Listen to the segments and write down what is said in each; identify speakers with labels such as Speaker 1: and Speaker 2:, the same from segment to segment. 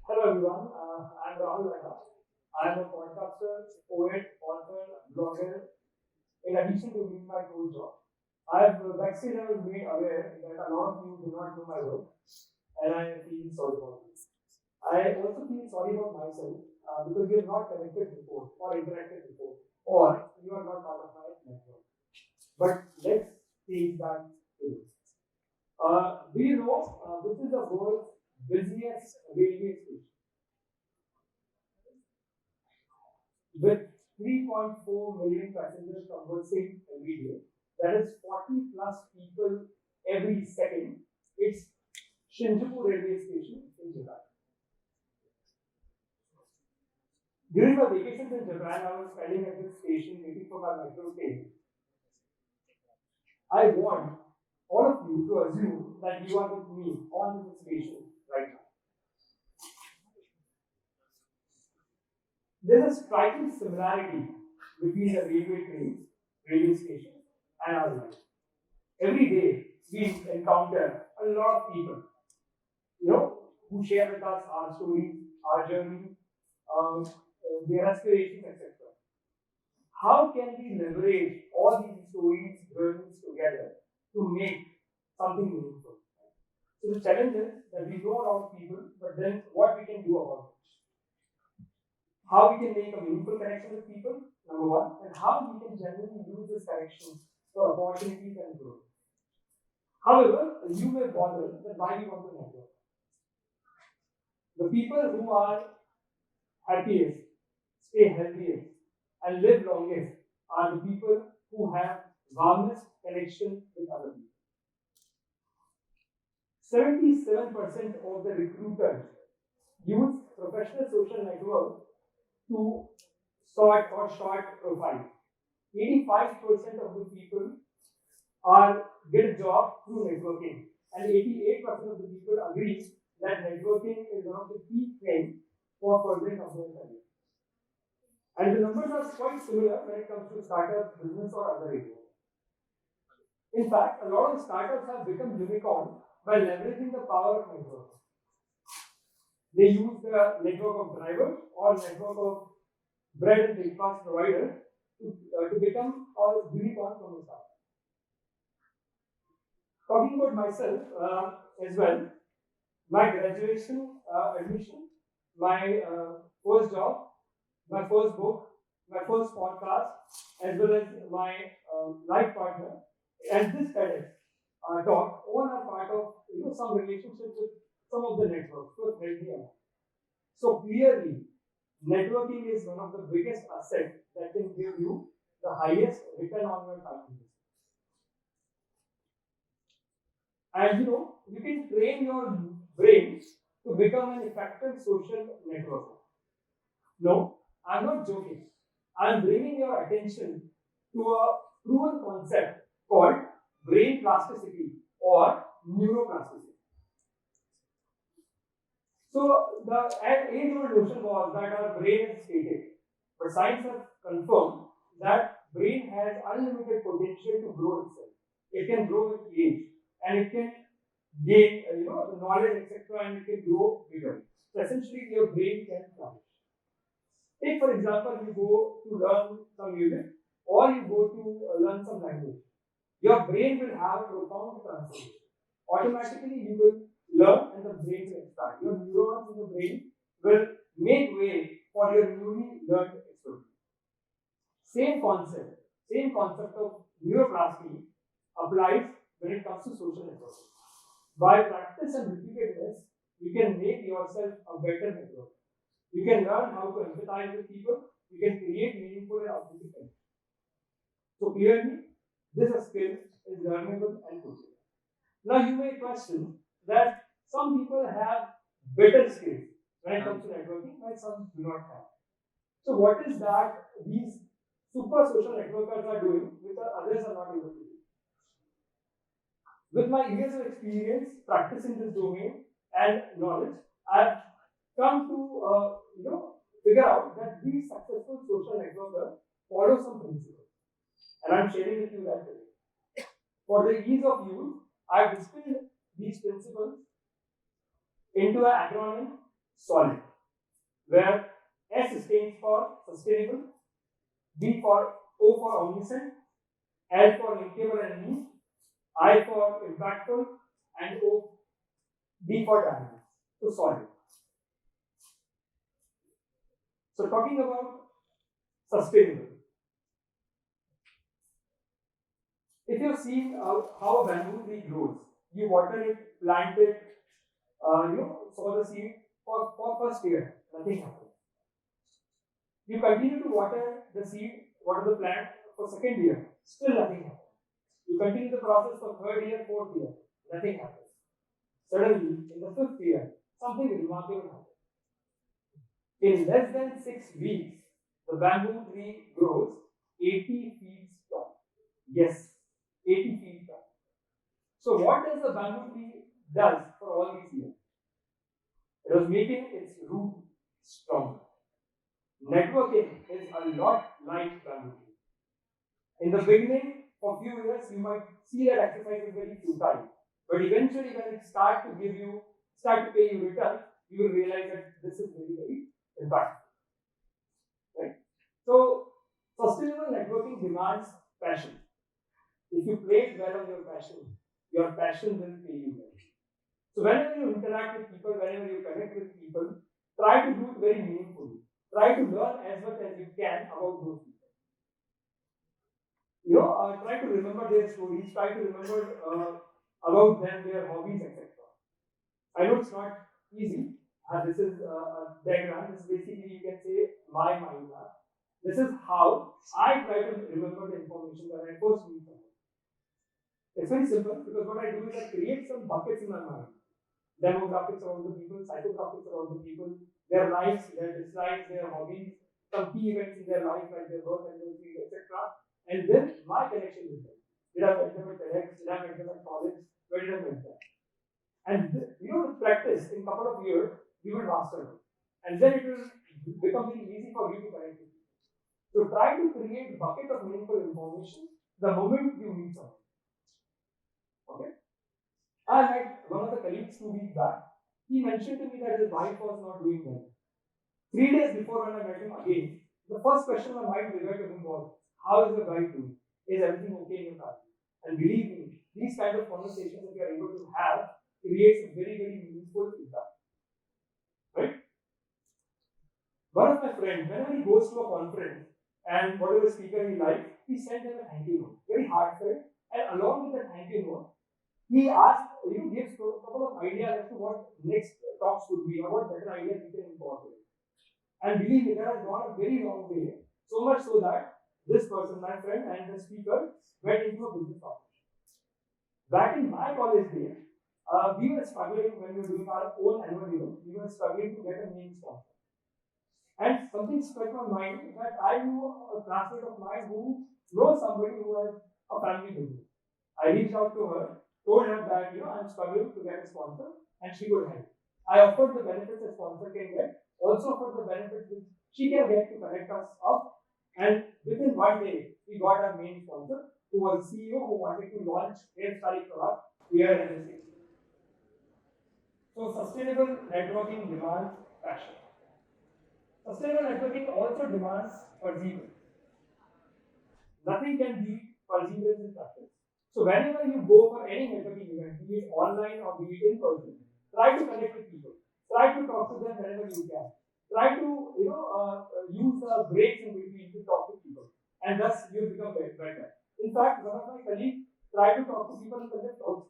Speaker 1: Hello everyone, I'm Rahul Ladda. I'm a podcaster, poet, author, blogger. In addition to being my full job, I've backstage I was made aware that a lot of you do not know my work, and I feel sorry for you. I also feel sorry about myself because we have not connected before or interacted before, or you are not part of my network. But let's take that today. Do you know which is the world's busiest railway station? With 3.4 million passengers conversing every day, that is 40 plus people every second. It's Shinjuku railway station in Japan. During my vacations in Japan, I was standing at this station waiting for my metro train. I want all of you to assume that you are with me on this station right now. There's a striking similarity between the railway trains, railway stations, and our life. Every day we encounter a lot of people, who share with us our stories, our journey, their aspirations, etc. How can we leverage all these stories, journeys together to make something meaningful? So the challenge is that we know a lot of people, but then what we can do about it? How we can make a meaningful connection with people, number one, and how we can genuinely use this connection for opportunities and growth. However, you may wonder that why we want to network. The people who are happiest, stay healthiest, and live longest are the people who have warmest connection with other people. 77% of the recruiters use professional social network to sort or short profile. 85% of the people are get a job through networking, and 88% of the people agree that networking is one of the key things for furthering of their career. And the numbers are quite similar when it comes to startup, business, or other areas. In fact, a lot of startups have become unicorn by leveraging the power of network. They use the network of drivers or network of bread and breakfast providers to become a unicorn from the start. Talking about myself as well, my graduation admission, my first job, my first book, my first podcast, as well as my life partner, and this TEDx talk, all are part of some relationship with some of the networks. So clearly, networking is one of the biggest assets that can give you the highest return on your time investment. And you can train your brain to become an effective social networker. No, I'm not joking. I'm bringing your attention to a proven concept called brain plasticity or neuroplasticity. So the age-old notion was that our brain is static, but science has confirmed that brain has unlimited potential to grow itself. It can grow with age, and it can gain, the knowledge, etc., and it can grow bigger. So essentially, your brain can flourish. Take for example, you go to learn some music, or you go to learn some language. Your brain will have a profound transformation. Automatically, you will learn and the brain will expand. Your neurons in the brain will make way for your newly learned expertise. Same concept of neuroplasticity applies when it comes to social networking. By practice and repeatedness, you can make yourself a better network. You can learn how to empathize with people. You can create meaningful and authentic connections. So clearly, this skill is learnable and coachable. Now you may question that some people have better skills when it comes to networking, while some do not have. So what is that these super social networkers are doing, which others are not able to do? With my years of experience practicing this domain and knowledge, I've come to figure out that these successful social networkers follow some principles, and I'm sharing with you that today. For the ease of use, I've distilled these principles into an acronym solid, where S stands for sustainable, O for omniscient, L for linkable and neat, I for impactful, and D for dynamic. So solid. So talking about sustainable. If you've seen how a bamboo tree grows, you water it, plant it, sow the seed for first year, nothing happens. You continue to water the seed, water the plant for second year, still nothing happens. You continue the process for third year, fourth year, nothing happens. Suddenly, in the fifth year, something remarkable happens. In less than 6 weeks, the bamboo tree grows 80 feet tall. Yes, 80 feet tall. So what does the bamboo tree does for all these years? It was making its root stronger. Networking is a lot like bamboo tree. In the beginning, for a few years, you might see that exercise is very futile. But eventually, when it start to pay you return, you will realize that this is very, very impactful. Right? So, sustainable networking demands passion. If you play well on your passion will pay you well. So, whenever you interact with people, whenever you connect with people, try to do it very meaningfully. Try to learn as much as you can about those people. Try to remember their stories, try to remember about them, their hobbies, etc. I know it's not easy. This is a diagram. This is basically, you can say, my mind map. This is how I try to remember the information that I first meet someone. It's very simple because what I do is I create some buckets in my mind. Demographics about the people, psychographics about the people, their likes, their dislikes, their hobbies, some key events in their life like their birth, anniversary, etc. And then my connection with them. Did I meet them at TEDx? Did I meet them at college? Where did I meet them? And with practice, in a couple of years, you will master it. And then it will become very easy for you to connect with people. So try to create a bucket of meaningful information the moment you meet someone. Okay? I met one of the colleagues 2 weeks back. He mentioned to me that his wife was not doing well. 3 days before when I met him again, the first question my mind reverted to him was, how is your wife doing? Is everything okay in your family? And believe me, these kind of conversations that you are able to have creates a very, very meaningful impact. Right? One of my friends, whenever he goes to a conference and whatever speaker he likes, he sends them a thank you note, very heartfelt, and along with that thank you note, he gives a couple of ideas as to what next talks would be or what better ideas we can incorporate. And believe me, that has gone a very long way. So much so that this person, my friend and the speaker, went into a business partnership. Back in my college days, we were struggling when we were doing our own annual event. We were struggling to get a main sponsor. And something struck my mind that I knew a classmate of mine who knows somebody who has a family business. I reached out to her, told her that I'm struggling to get a sponsor, and she would help. I offered the benefits a sponsor can get, also offered the benefits which she can get to connect us up, and within 1 day, we got our main sponsor, who was a CEO who wanted to launch hairstyle product here in the city. So sustainable networking demands passion. Sustainable networking also demands perseverance. Nothing can beat perseverance in practice. So whenever you go for any networking event, be it online or be it in person, try to connect with people. Try to talk to them whenever you can. Try to use the breaks in between to talk to people, and thus you become better. In fact, one of my colleagues tried to talk to people in the lift also.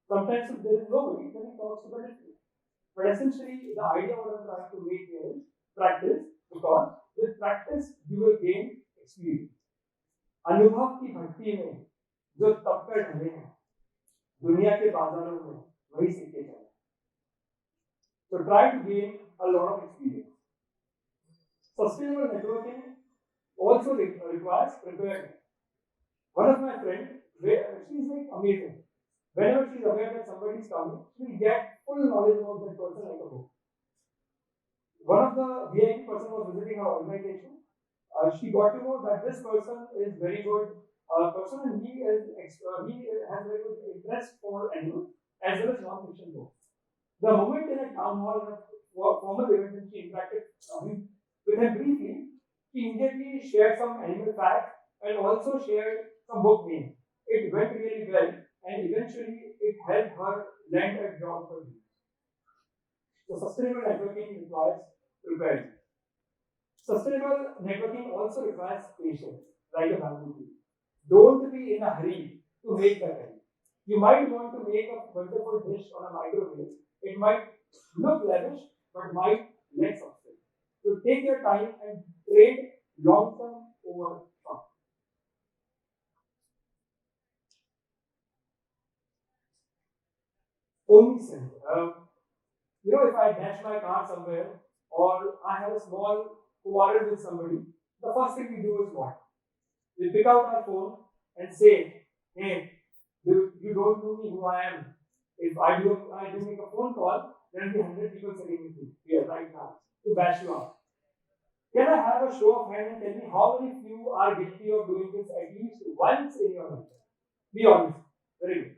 Speaker 1: Sometimes if there is nobody, then he talks to the lift. But essentially, the idea what I'm trying to make here is practice, because with practice you will gain experience. अनुभव की भट्टी में जो तपकर ढले हैं, दुनिया के बाजारों में वही सिक्के चले. So try to gain a lot of experience. Sustainable networking also requires preparedness. One of my friends, she's like amazing. Whenever she's aware that somebody is coming, she will get full knowledge about that person like a book. One of the VIP person was visiting her organization. She got to know that this person is very good person, and he has very good interest for animals as well as non-fiction books. The moment in a town hall, formal event and she interacted with him briefly, she immediately shared some animal facts and also shared some book names. It went really well and eventually it helped her land a job for me. So sustainable networking requires preparedness. Sustainable networking also requires patience, like a bamboo tree. Don't be in a hurry to make the curry. You might want to make a wonderful dish on a microwave. It might look lavish, but might lack substance. So take your time and trade long term over short. Only sense. If I dash my car somewhere or I have a small quarrel with somebody, the first thing we do is what? We pick out our phone and say, hey, you don't know me who I am. If I do make a phone call, there will be 100 people sitting with you here right now to bash you up. Can I have a show of hands and tell me how many of you are guilty of doing this at least once in your life? Be honest. Very good.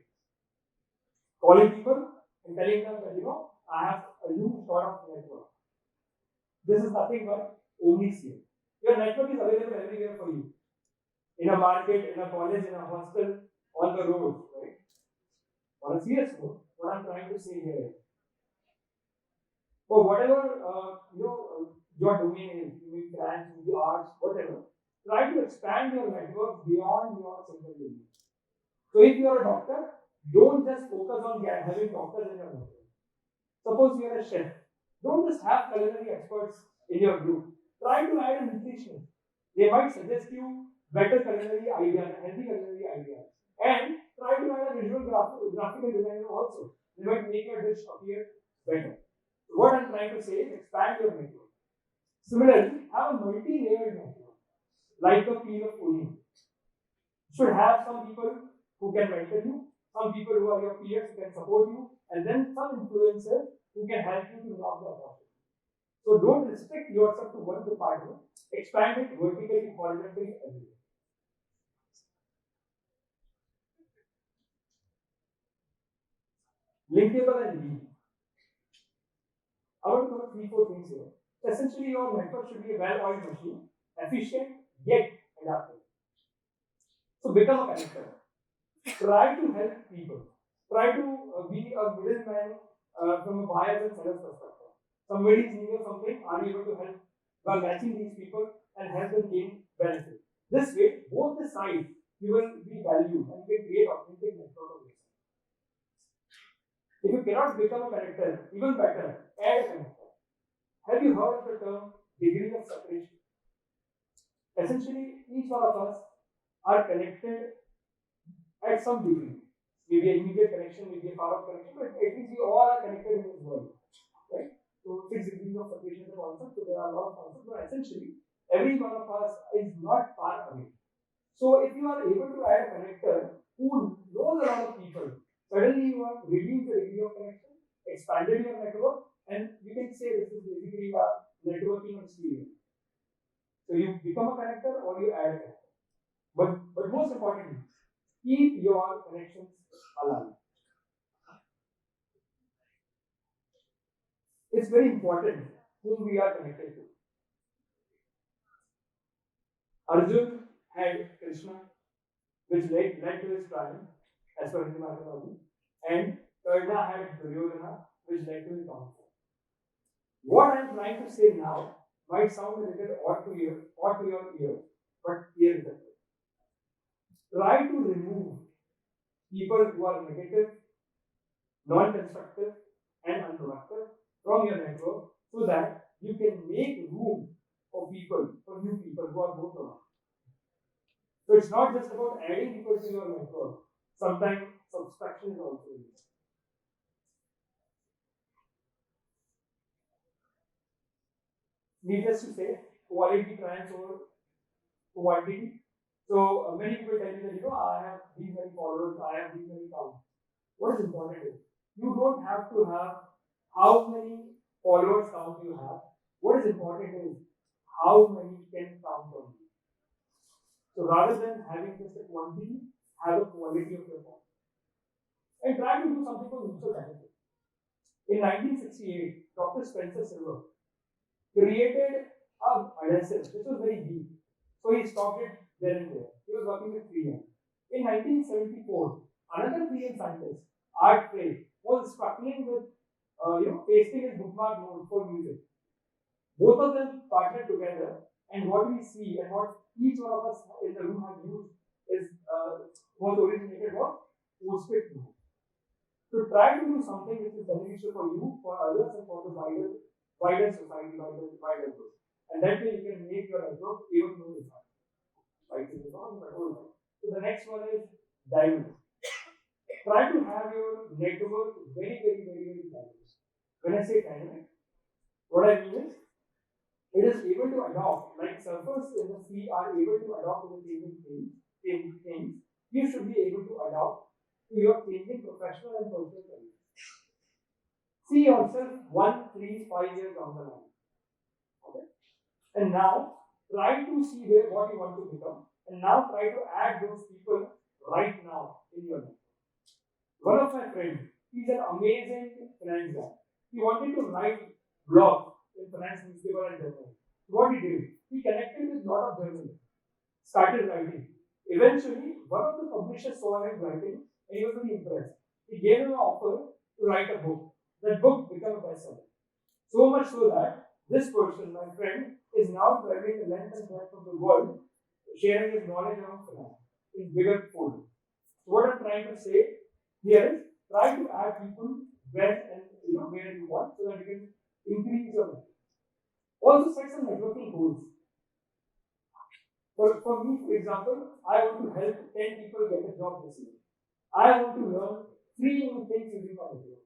Speaker 1: Calling people and telling them that, I have a huge sort of network. This is nothing but only skill. Your network is available everywhere for you. In a market, in a college, in a hostel, on the road, right? On a serious note, what I'm trying to say here is, for whatever your domain is, maybe branch, maybe arts, whatever, try to expand your network beyond your simple domain. So if you are a doctor, don't just focus on having doctors in your network. Suppose you are a chef, don't just have culinary experts in your group. Try to add a nutritionist. They might suggest you better culinary ideas, healthy culinary ideas. And try to add a visual graphical designer also. They might make your dish appear better. So what I'm trying to say is expand your network. Similarly, have a multi-layered network, like a peel of onion. You should have some people who can mentor you, some people who are your peers who can support you, and then some influencers who can help you to knock the opportunity. So don't restrict yourself to one department, expand it vertically, horizontally, everywhere. Linkable and lean. I want to cover 3-4 things here. Essentially, your network should be a well-oiled machine, efficient yet adaptive. So become a connector. Try to help people. Try to be a middleman from a buyer's and seller's perspective. Somebody is needing something, are you able to help by matching these people and help them gain benefit? This way, both the sides you will be valued and you can create authentic network of yourself. If you cannot become a connector, even better, add a connector. Have you heard of the term degree of separation? Essentially, each one of us are connected at some degree. Maybe an immediate connection, maybe a far off connection, but at least we all are connected in this world. Right? So 6 degrees of separation is a concept, so there are a lot of concepts, but essentially every one of us is not far away. So if you are able to add a connector who knows a lot of people, suddenly you have reduced the degree of connection, expanded your network, and you can say this is basically a networking experience. So you become a connector or you add a connector. But most importantly, keep your connections alive. It's very important whom we are connected to. Arjun had Krishna, which led to his triumph, as per Hindu mythology, and Karna had Duryodhana, which led to his downfall. What I am trying to say now might sound a little odd to your ear, but here is the truth. Try to remove people who are negative, non-constructive, and unproductive from your network so that you can make room for new people who are more productive. So it's not just about adding people to your network. Sometimes subtraction is also used. Needless to say, quality triumphs over quantity. So many people tell you that I have these many followers, I have these many counts. What is important is you don't have to have how many followers count you have. What is important is how many can count on you. So rather than having just a quantity, have a quality of your followers. And try to do something for mutual benefit. In 1968, Dr. Spencer Silver created a adhesive which was very deep. So he stopped it there and there. He was working with 3M. In 1974, another 3M scientist, Art Frey, was struggling with pasting his bookmark node for music. Both of them partnered together, and what we see and what each one of us in the room have used is was originated was post-it note. To try to do something which is beneficial for you, for others, and for the wider society, wider group. And that way you can make your network even more defined. Right? So the next one is diverse. Try to have your network very diverse. When I say dynamic, what I mean is it is able to adopt, like surfers in the sea are able to adopt to the changing things, you should be able to adopt to your changing professional and personal career. See yourself 1, 3, 5 years down the line. Okay? And now try to see what you want to become, and now try to add those people right now in your life. One of my friends, he's an amazing finance guy. He wanted to write blogs in finance newspaper and journal. What he did, he connected with a lot of journalists, started writing. Eventually, one of the publishers saw him writing and he was very impressed. He gave him an offer to write a book. That book became a bestseller. So much so that this person, my friend, is now traveling the length and breadth of the world, sharing his knowledge around finance in bigger fold. So what I'm trying to say here is try to add people where and where you want so that you can increase your network. Also set some networking goals. For me, for example, I want to help 10 people get a job this year. I want to learn 3 new things using my network.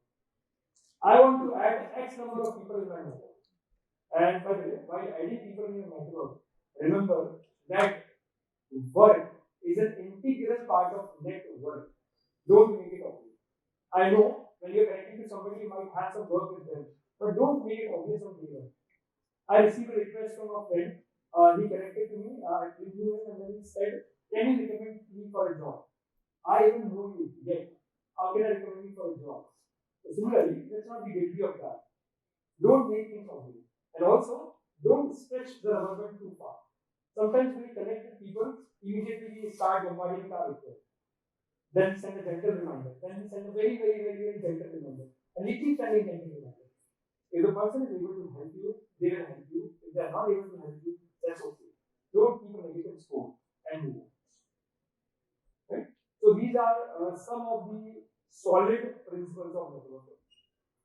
Speaker 1: I want to add X number of people in my network. And by the way, while adding people in your network, remember that work is an integral part of network. Don't make it obvious. I know when you're connecting to somebody, you might have some work with them, but don't make it obvious on day one. I received a request from a friend. He connected to me, I knew him, and then he said, "Can you recommend me for a job? I even know you yet. How can I recommend you for a job?" So similarly, let's not be guilty of that. Don't make things obvious. And also, don't stretch the rubber band too far. Sometimes when we connect with people, immediately we start bombarding our request. Then we send a gentle reminder. Then we send a very gentle reminder. And we keep sending gentle reminders. If the person is able to help you, they will help you. If they are not able to help you, that's okay. Don't keep a negative score and move on. Right? So these are some of the solid principles of networking.